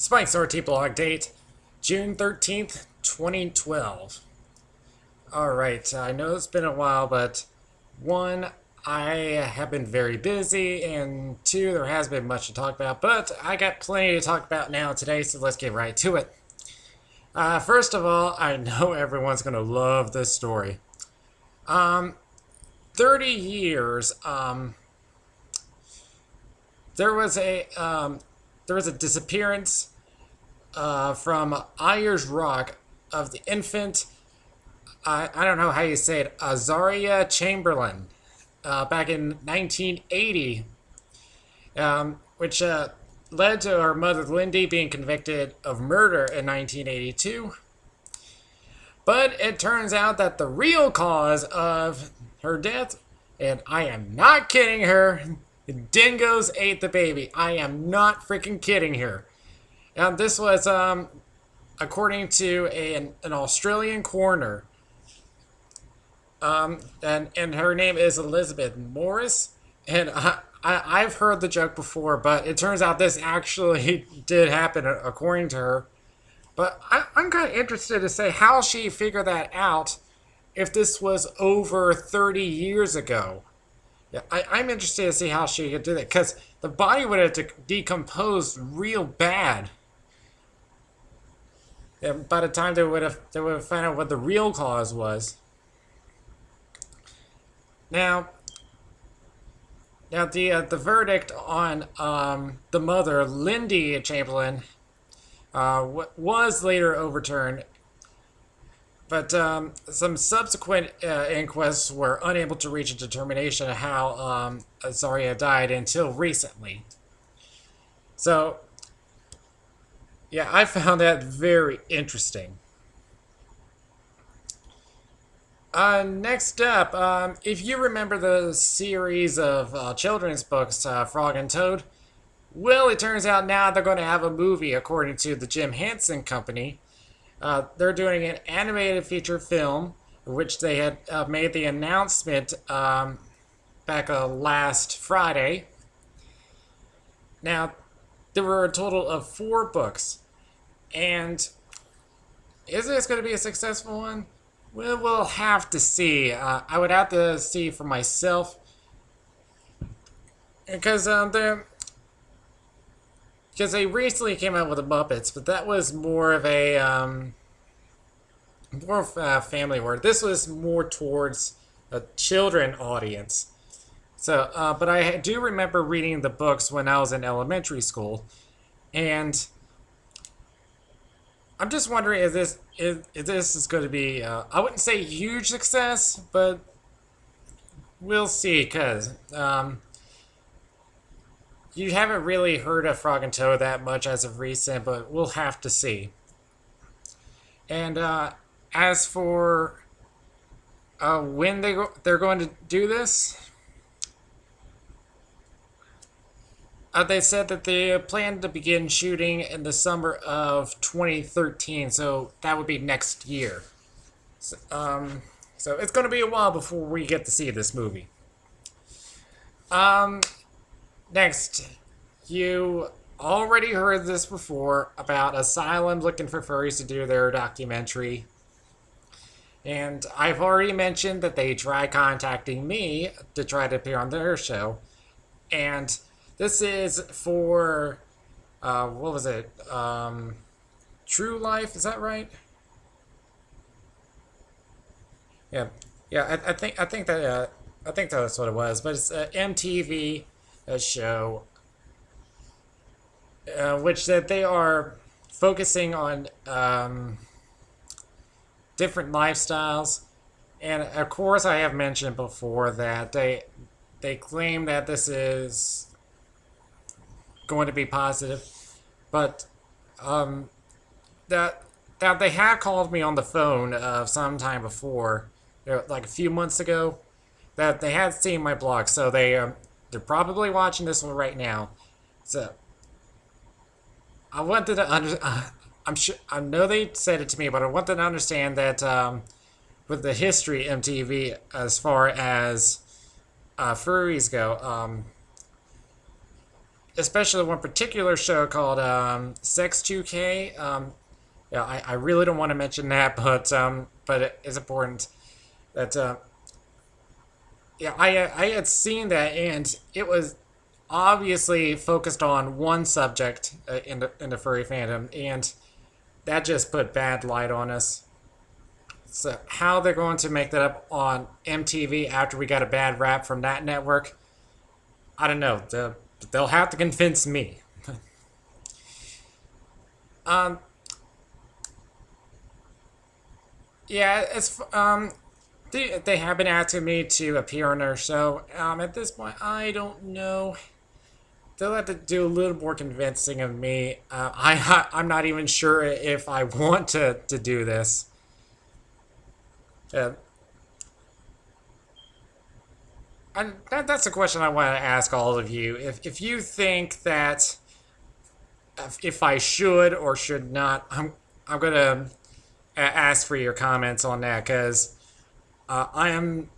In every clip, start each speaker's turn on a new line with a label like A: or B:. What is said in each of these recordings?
A: Spike's RT blog date, June 13th, 2012. Alright, I know it's been a while, but one, I have been very busy, and two, there has been much to talk about, but I got plenty to talk about now today, so let's get right to it. First of all, I know everyone's going to love this story. 30 years, there was a disappearance from Ayers Rock of the infant, I don't know how you say it, Azaria Chamberlain, back in 1980, which led to her mother Lindy being convicted of murder in 1982. But it turns out that the real cause of her death, and I am not kidding her, dingoes ate the baby. I am not freaking kidding her. And this was, according to an Australian coroner, and her name is Elizabeth Morris, and I've heard the joke before, but it turns out this actually did happen according to her. But I'm kind of interested to say how she figured that out if this was over 30 years ago. Yeah, I'm interested to see how she could do that, because the body would have decomposed real bad. And by the time they would have found out what the real cause was. Now the verdict on the mother, Lindy Chamberlain, was later overturned, but some subsequent inquests were unable to reach a determination of how Azaria died until recently. So, yeah, I found that very interesting. Next up, if you remember the series of children's books, Frog and Toad, well, it turns out now they're going to have a movie, according to the Jim Henson Company. They're doing an animated feature film, which they had made the announcement back last Friday. Now, there were a total of 4 books, and is this going to be a successful one? Well, we'll have to see. I would have to see for myself, because they recently came out with the Muppets, but that was more of a family word. This was more towards a children audience. So, but I do remember reading the books when I was in elementary school, and I'm just wondering if this is going to be, I wouldn't say a huge success, but we'll see, because you haven't really heard of Frog and Toad that much as of recent, but we'll have to see. And as for when they're going to do this, they said that they plan to begin shooting in the summer of 2013, so that would be next year. So it's going to be a while before we get to see this movie. Next, you already heard this before about Asylum looking for furries to do their documentary. And I've already mentioned that they tried contacting me to try to appear on their show. And this is for, what was it? True Life, is that right? Yeah, I think that's what it was. But it's MTV show, which that they are focusing on different lifestyles, and of course I have mentioned before that they claim that this is going to be positive, but that they have called me on the phone sometime before, like a few months ago, that they had seen my blog, so they're probably watching this one right now. So I wanted to I know they said it to me, but I wanted to understand that with the history MTV as far as furries go, especially one particular show called Sex 2K. Yeah, I really don't want to mention that, but it is important that yeah, I had seen that, and it was obviously focused on one subject in the furry fandom, and that just put bad light on us. So how they're going to make that up on MTV after we got a bad rap from that network, I don't know. They'll have to convince me. um, yeah, they have been asking me to appear on their show. At this point, I don't know. They'll have to do a little more convincing of me. I'm not even sure if I want to do this. Uh, and that's a question I want to ask all of you. If you think that if I should or should not, I'm gonna ask for your comments on that because I am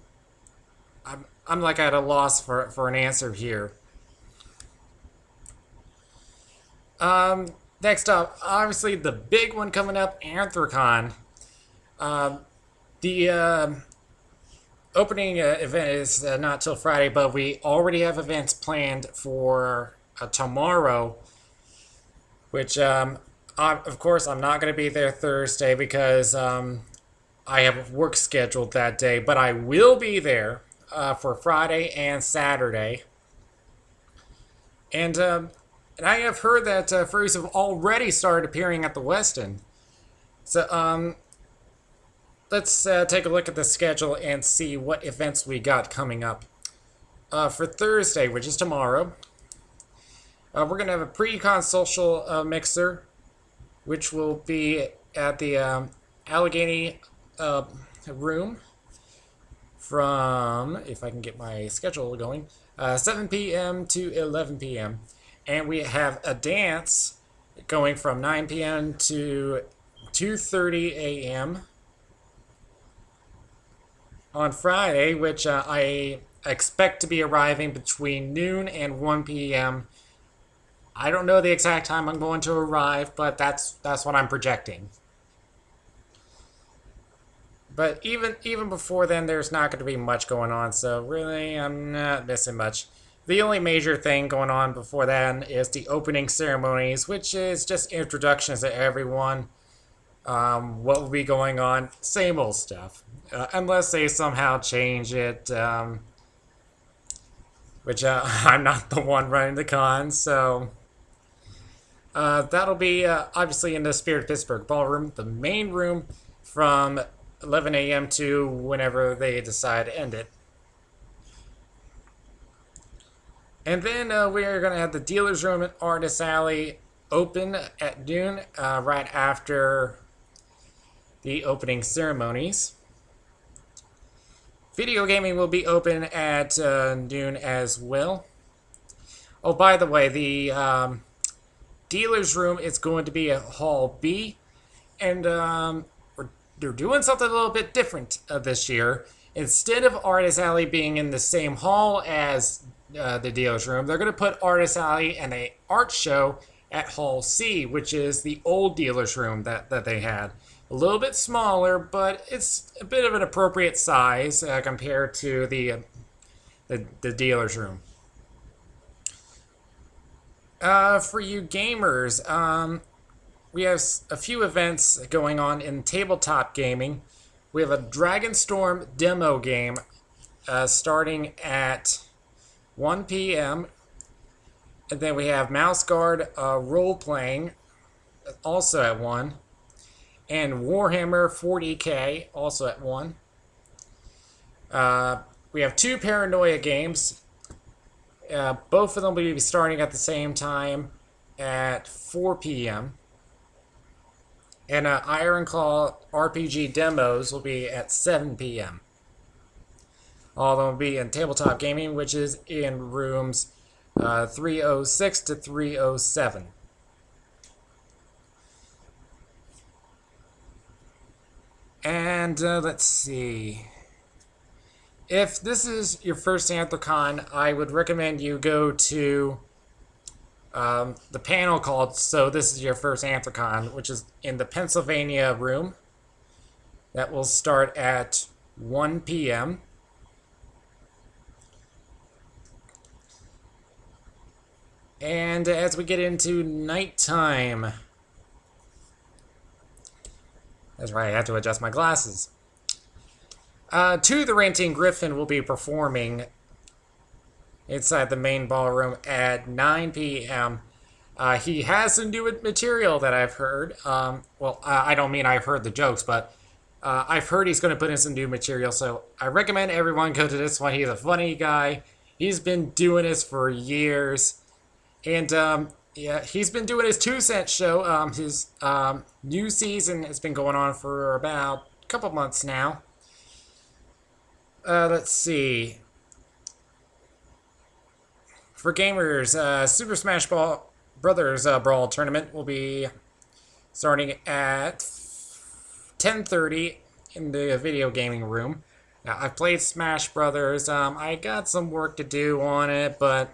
A: I'm like at a loss for an answer here. Next up, obviously the big one coming up, Anthrocon. The opening event is not till Friday, but we already have events planned for tomorrow, which, of course, I'm not going to be there Thursday because I have work scheduled that day, but I will be there for Friday and Saturday. And I have heard that furries have already started appearing at the Westin. So, let's take a look at the schedule and see what events we got coming up. For Thursday, which is tomorrow, we're going to have a pre-con social mixer, which will be at the Allegheny room from, if I can get my schedule going, 7 p.m. to 11 p.m. And we have a dance going from 9 p.m. to 2:30 a.m. on Friday, which I expect to be arriving between noon and 1 p.m. I don't know the exact time I'm going to arrive, but that's what I'm projecting. But even before then, there's not going to be much going on, so really, I'm not missing much. The only major thing going on before then is the opening ceremonies, which is just introductions to everyone. What will be going on? Same old stuff. Unless they somehow change it, which I'm not the one running the con, so that'll be obviously in the Spirit Pittsburgh Ballroom, the main room, from 11 a.m. to whenever they decide to end it. And then we are going to have the dealer's room at Artist Alley open at noon, right after the opening ceremonies. Video gaming will be open at noon as well. Oh, by the way, the dealer's room is going to be at Hall B, and they're doing something a little bit different this year. Instead of Artist Alley being in the same hall as the dealer's room, they're going to put Artist Alley and an art show at Hall C, which is the old dealer's room that they had. A little bit smaller, but it's a bit of an appropriate size compared to the dealer's room. For you gamers, we have a few events going on in tabletop gaming. We have a Dragonstorm demo game starting at 1 p.m. And then we have Mouse Guard role-playing, also at 1. And Warhammer 40k, also at 1. We have 2 Paranoia games. Both of them will be starting at the same time at 4 p.m. And Ironclaw RPG demos will be at 7 p.m. All of them will be in tabletop gaming, which is in rooms 306 to 307. And let's see. If this is your first Anthrocon, I would recommend you go to the panel called "So This Is Your First Anthrocon," which is in the Pennsylvania room. That will start at 1 p.m. And as we get into nighttime, that's right, I have to adjust my glasses. The Ranting Griffin will be performing inside the main ballroom at 9 p.m. He has some new material that I've heard. I don't mean I've heard the jokes, but I've heard he's going to put in some new material, so I recommend everyone go to this one. He's a funny guy. He's been doing this for years. And, yeah, he's been doing his 2-cent show. His new season has been going on for about a couple months now. Let's see. For gamers, Super Smash Brothers Brawl Tournament will be starting at 10:30 in the video gaming room. Now, I've played Smash Brothers. I got some work to do on it, but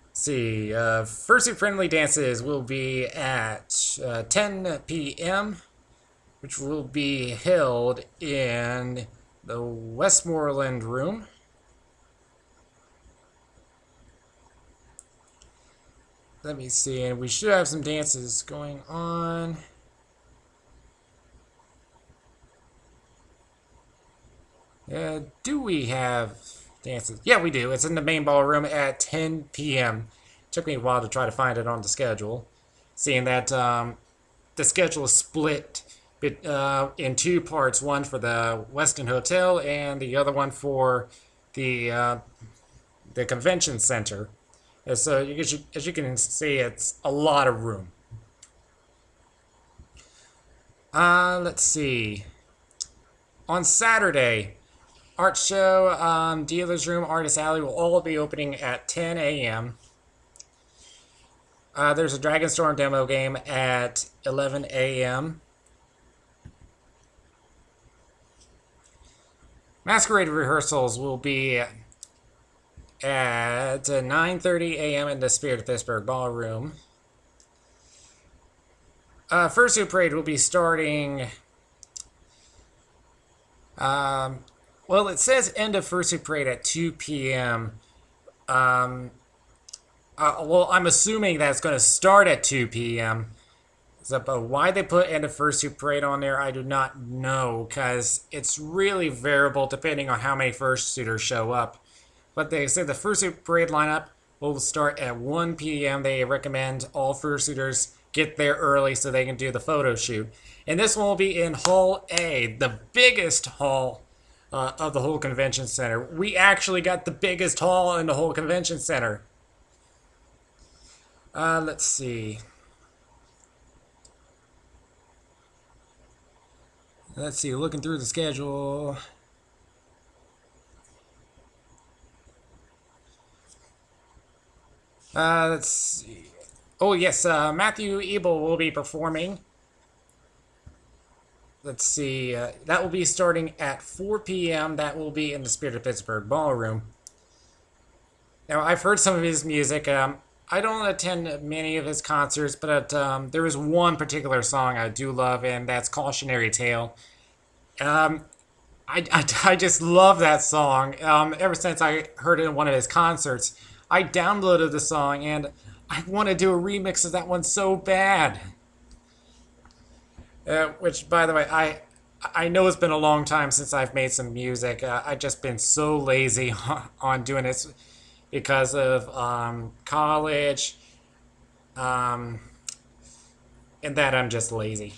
A: let's see. Fursuit Friendly Dances will be at 10 p.m., which will be held in the Westmoreland room. Let me see, and we should have some dances going on. Do we have dances? Yeah, we do. It's in the main ballroom at 10 p.m. Took me a while to try to find it on the schedule, seeing that the schedule is split in 2 parts. One for the Westin Hotel and the other one for the convention center. And so, as you can see, it's a lot of room. Let's see. On Saturday, Art Show, Dealer's Room, Artist Alley will all be opening at 10 a.m. There's a Dragonstorm demo game at 11 a.m. Masquerade rehearsals will be at 9:30 a.m. in the Spirit of Pittsburgh Ballroom. Fursuit Parade will be starting. Well, it says end of Fursuit Parade at 2 p.m. Well, I'm assuming that's going to start at 2 p.m. But why they put end of Fursuit Parade on there, I do not know, because it's really variable depending on how many fursuiters show up. But they say the Fursuit Parade lineup will start at 1 p.m. They recommend all fursuiters get there early so they can do the photo shoot. And this one will be in Hall A, the biggest hall of the whole convention center. We actually got the biggest hall in the whole convention center. Let's see. Looking through the schedule. Let's see. Oh, yes, Matthew Ebel will be performing. Let's see. That will be starting at 4 p.m. That will be in the Spirit of Pittsburgh Ballroom. Now, I've heard some of his music. I don't attend many of his concerts, but there is one particular song I do love, and that's Cautionary Tale. I just love that song. Ever since I heard it in one of his concerts, I downloaded the song, and I want to do a remix of that one so bad. Which, by the way, I know it's been a long time since I've made some music. I've just been so lazy on doing this because of college, and that I'm just lazy.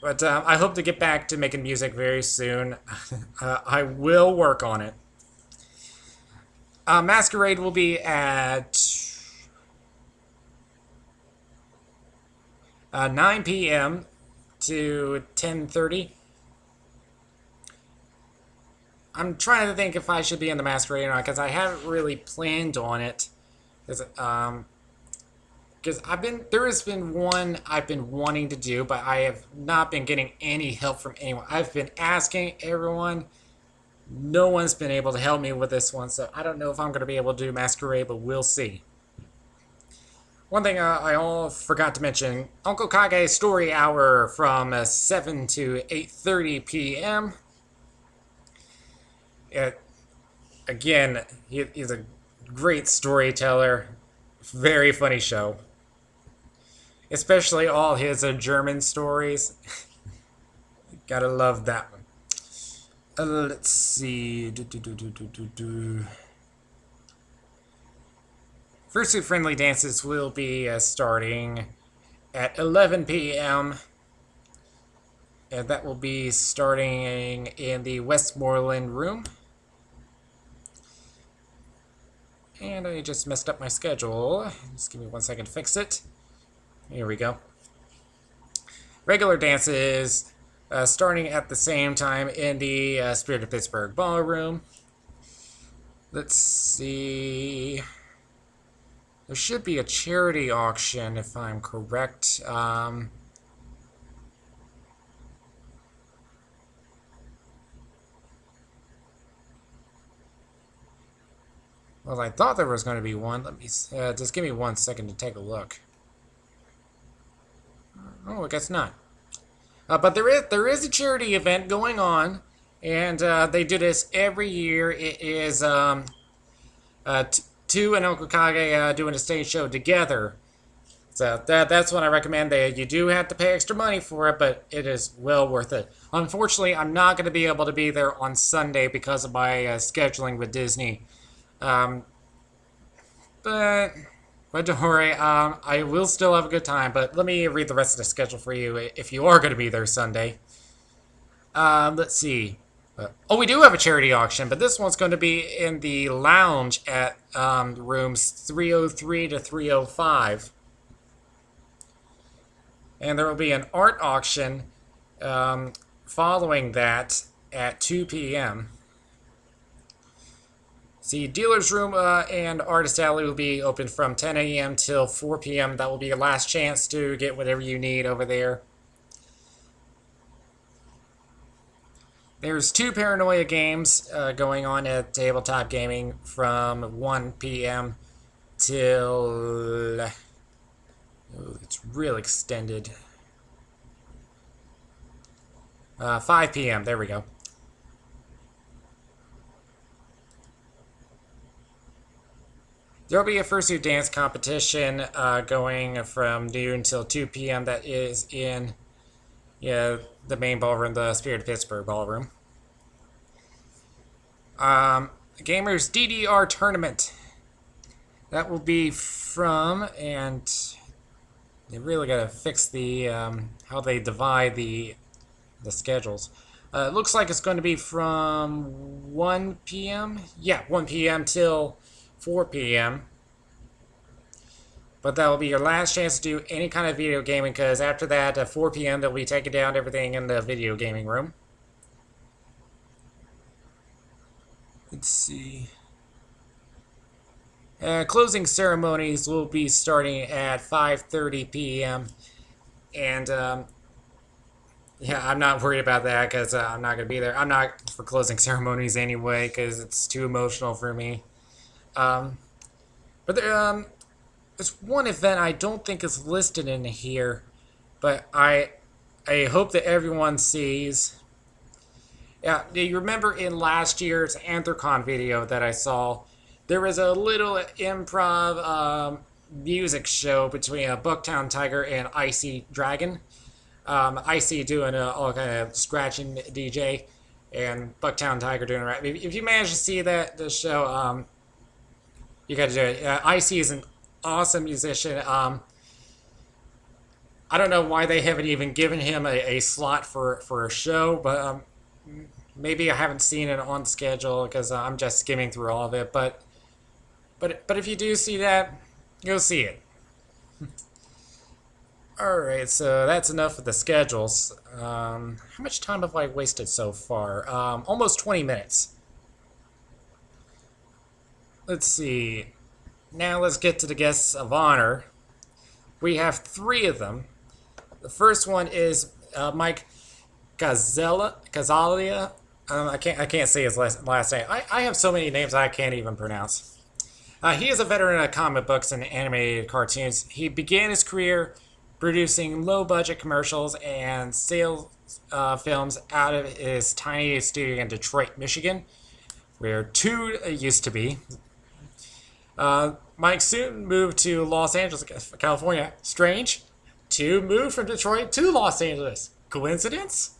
A: But I hope to get back to making music very soon. I will work on it. Masquerade will be at 9 p.m. to 10:30. I'm trying to think if I should be in the Masquerade or not, because I haven't really planned on it. Because there has been one I've been wanting to do, but I have not been getting any help from anyone. I've been asking everyone, no one's been able to help me with this one, so I don't know if I'm going to be able to do Masquerade, but we'll see. One thing I all forgot to mention, Uncle Kage's Story Hour from 7 to 8:30 p.m. Again, he's a great storyteller. Very funny show. Especially all his German stories. Gotta love that one. Let's see. Fursuit Friendly Dances will be starting at 11 p.m. And that will be starting in the Westmoreland room. And I just messed up my schedule. Just give me 1 second to fix it. Here we go. Regular dances starting at the same time in the Spirit of Pittsburgh Ballroom. Let's see. There should be a charity auction if I'm correct. Well, I thought there was going to be one. Let me just give me 1 second to take a look. Oh, I guess not. But there is a charity event going on, and they do this every year. It is two and Uncle Kage doing a stage show together. So that's what I recommend. You do have to pay extra money for it, but it is well worth it. Unfortunately, I'm not going to be able to be there on Sunday because of my scheduling with Disney. But don't worry, I will still have a good time. But let me read the rest of the schedule for you if you are going to be there Sunday. Let's see. We do have a charity auction, but this one's going to be in the lounge at rooms 303 to 305. And there will be an art auction following that at 2 p.m. The dealer's room and artist alley will be open from 10 a.m. till 4 p.m. That will be your last chance to get whatever you need over there. There's 2 Paranoia games going on at Tabletop Gaming from 1 p.m. till... Oh, it's real extended. 5 p.m. There we go. There will be a fursuit dance competition going from noon till 2 p.m. That is in the main ballroom, the Spirit of Pittsburgh Ballroom. Gamers DDR Tournament. That will be from, and they really got to fix the how they divide the schedules. It looks like it's going to be from 1 p.m. Yeah, 1 p.m. till 4 p.m. But that will be your last chance to do any kind of video gaming, because after that, at 4 p.m., they'll be taking down everything in the video gaming room. Let's see. Closing ceremonies will be starting at 5:30 p.m. And, yeah, I'm not worried about that, because I'm not going to be there. I'm not for closing ceremonies anyway, because it's too emotional for me. But there's one event I don't think is listed in here, but I hope that everyone sees. Yeah, do you remember in last year's Anthrocon video that I saw, there was a little improv music show between Bucktown Tiger and Icy Dragon. Icy doing all kind of scratching DJ, and Bucktown Tiger doing rap. If you manage to see the show, you got to do it. Icy is an awesome musician. I don't know why they haven't even given him a slot for a show, but maybe I haven't seen it on schedule because I'm just skimming through all of it. But if you do see that, go see it. Alright, so that's enough of the schedules. How much time have I wasted so far? Almost 20 minutes. Let's see. Now let's get to the guests of honor. We have 3 of them. The first one is Mike Gazalia. I can't say his last name. I have so many names I can't even pronounce. He is a veteran of comic books and animated cartoons. He began his career producing low-budget commercials and sales films out of his tiny studio in Detroit, Michigan, where two used to be. Mike soon moved to Los Angeles, California. Strange. Two moved from Detroit to Los Angeles. Coincidence?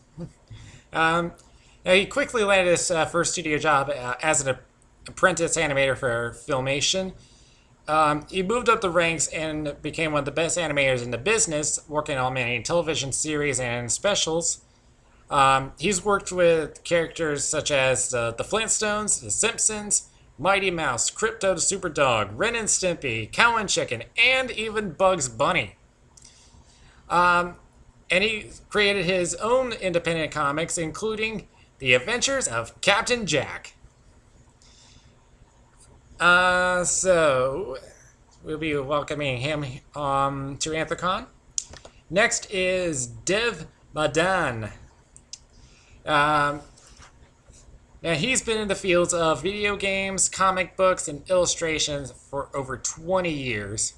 A: He quickly landed his first studio job as an apprentice animator for Filmation. He moved up the ranks and became one of the best animators in the business, working on many television series and specials. He's worked with characters such as the Flintstones, The Simpsons, Mighty Mouse, Crypto the Superdog, Ren and Stimpy, Cow and Chicken, and even Bugs Bunny. And he created his own independent comics, including The Adventures of Captain Jack. So we'll be welcoming him to Anthrocon. Next is Dev Madan. Now, he's been in the fields of video games, comic books, and illustrations for over 20 years.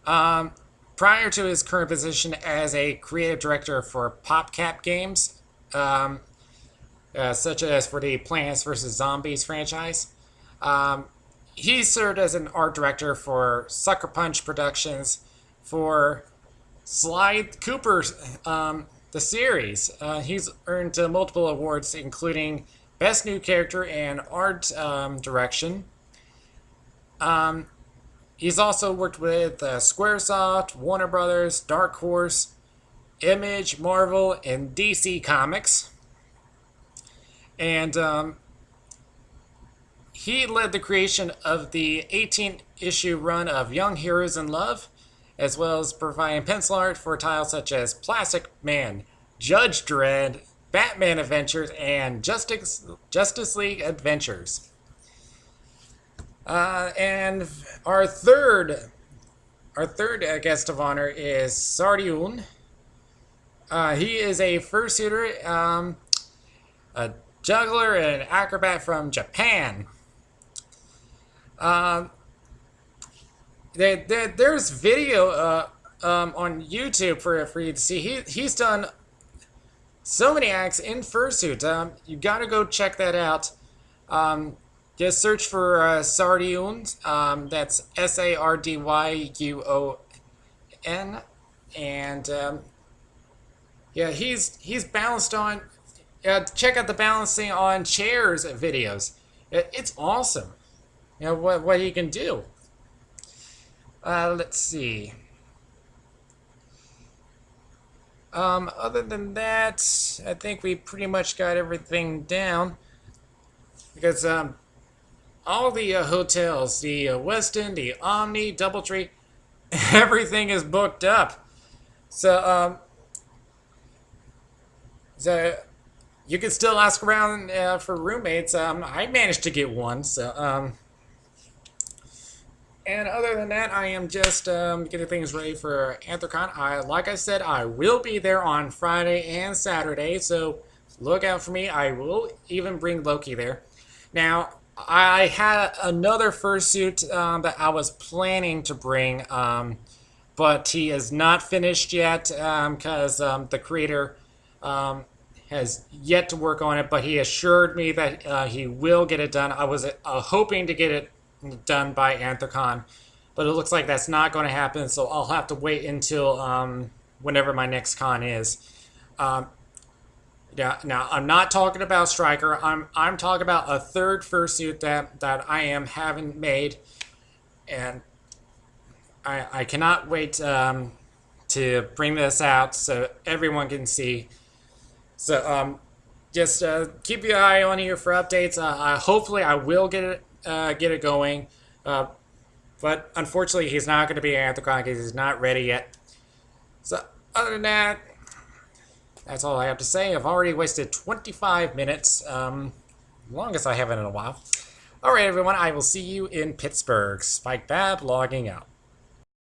A: Prior to his current position as a creative director for PopCap games, such as for the Plants vs. Zombies franchise, he served as an art director for Sucker Punch Productions for Sly Cooper's the series. He's earned multiple awards, including Best New Character and Art Direction. He's also worked with Squaresoft, Warner Brothers, Dark Horse, Image, Marvel, and DC Comics. And he led the creation of the 18-issue run of Young Heroes in Love, as well as providing pencil art for titles such as Plastic Man, Judge Dredd, Batman Adventures, and Justice League Adventures. And our third guest of honor is Sardiun. He is a fursuiter, a juggler, and an acrobat from Japan. There's video on YouTube for you to see. He's done so many acts in fursuit. You gotta go check that out. Just search for Sardiun. That's Sardyuon, and yeah, he's balanced on. Check out the balancing on chairs videos. It's awesome. You know what he can do. Let's see. Other than that, I think we pretty much got everything down. Because all the hotels, the Westin, the Omni, Doubletree, everything is booked up. So you can still ask around for roommates. I managed to get one, so and other than that, I am just getting things ready for Anthrocon. Like I said, I will be there on Friday and Saturday, so look out for me. I will even bring Loki there. Now, I had another fursuit that I was planning to bring, but he is not finished yet because the creator has yet to work on it, but he assured me that he will get it done. I was hoping to get it done by Anthrocon, but it looks like that's not going to happen, so I'll have to wait until whenever my next con is. Yeah, now I'm not talking about Striker. I'm talking about a third fursuit that I am having made, and I cannot wait to bring this out so everyone can see. So just keep your eye on here for updates. Hopefully I will get it going, but unfortunately he's not going to be at Anthrocon because he's not ready yet. So other than that, that's all I have to say. I've already wasted 25 minutes, longest I haven't in a while. Alright everyone, I will see you in Pittsburgh. Spike Bab logging out.